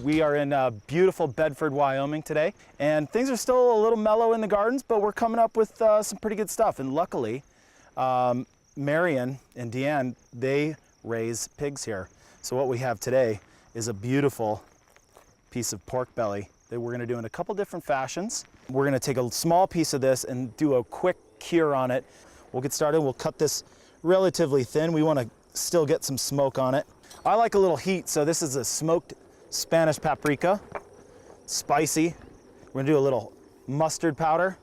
We are in beautiful Bedford, Wyoming today, and things are still a little mellow in the gardens, but we're coming up with some pretty good stuff. And luckily, Marion and Deanne, they raise pigs here. So what we have today is a beautiful piece of pork belly that we're gonna do in a couple different fashions. We're gonna take a small piece of this and do a quick cure on it. We'll get started. We'll cut this relatively thin. We wanna still get some smoke on it. I like a little heat, so this is a smoked Spanish paprika, spicy. We're gonna do a little mustard powder,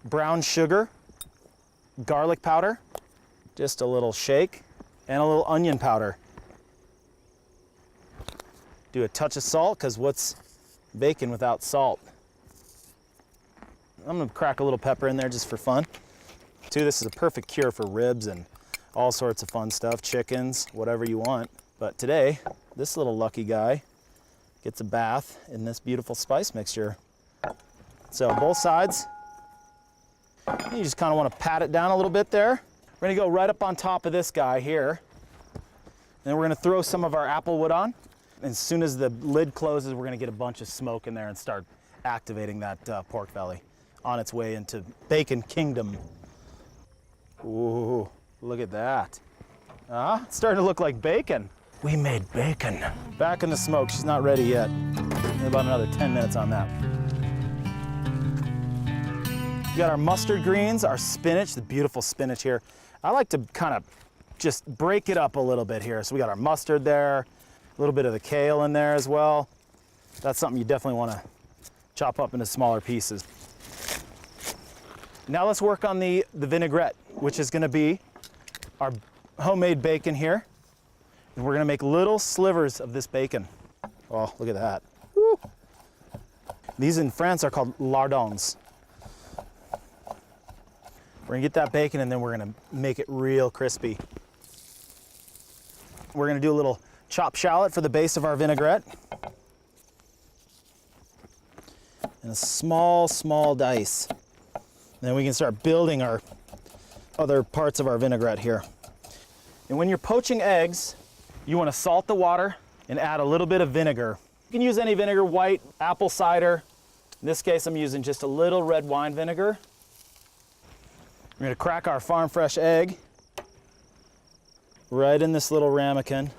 brown sugar, garlic powder, just a little shake, and a little onion powder. Do a touch of salt, because what's bacon without salt? I'm gonna crack a little pepper in there just for fun. Too, this is a perfect cure for ribs and all sorts of fun stuff, chickens, whatever you want. But today, this little lucky guy gets a bath in this beautiful spice mixture. So both sides, you just kind of want to pat it down a little bit there. We're gonna go right up on top of this guy here. Then we're gonna throw some of our apple wood on. And as soon as the lid closes, we're gonna get a bunch of smoke in there and start activating that pork belly on its way into bacon kingdom. Ooh, look at that. It's starting to look like bacon. We made bacon. Back in the smoke, she's not ready yet. About another 10 minutes on that. We got our mustard greens, our spinach, the beautiful spinach here. I like to kind of just break it up a little bit here. So we got our mustard there, a little bit of the kale in there as well. That's something you definitely want to chop up into smaller pieces. Now let's work on the vinaigrette, which is going to be our homemade bacon here. And we're gonna make little slivers of this bacon. Oh, look at that. Woo. These in France are called lardons. We're gonna get that bacon and then we're gonna make it real crispy. We're gonna do a little chopped shallot for the base of our vinaigrette. And a small, small dice. And then we can start building our other parts of our vinaigrette here. And when you're poaching eggs, you want to salt the water and add a little bit of vinegar. You can use any vinegar, white, apple cider. In this case, I'm using just a little red wine vinegar. We're going to crack our farm fresh egg right in this little ramekin.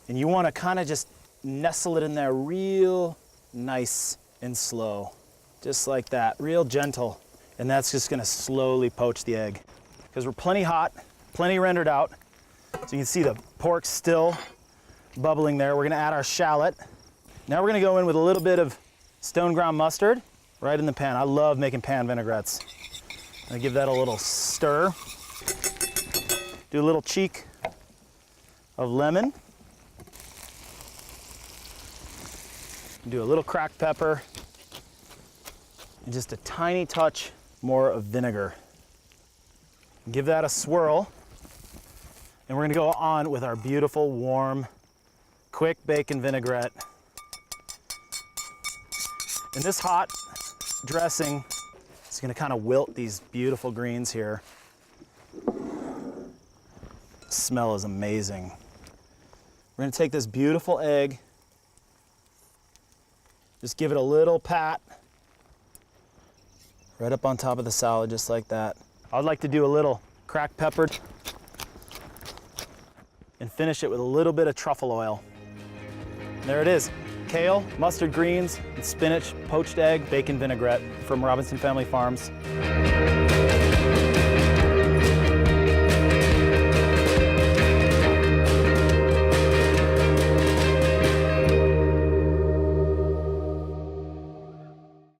And you want to kind of just nestle it in there real nice and slow. Just like that, real gentle. And that's just going to slowly poach the egg. Because we're plenty hot, plenty rendered out. So you can see the pork still bubbling there. We're gonna add our shallot. Now we're gonna go in with a little bit of stone ground mustard right in the pan. I love making pan vinaigrettes. I'm gonna give that a little stir. Do a little cheek of lemon. Do a little cracked pepper. And just a tiny touch more of vinegar. Give that a swirl. And we're gonna go on with our beautiful, warm, quick bacon vinaigrette. And this hot dressing is gonna kind of wilt these beautiful greens here. The smell is amazing. We're gonna take this beautiful egg, just give it a little pat, right up on top of the salad, just like that. I'd like to do a little cracked pepper and finish it with a little bit of truffle oil. There it is. Kale, mustard greens, and spinach, poached egg, bacon vinaigrette from Robinson Family Farms.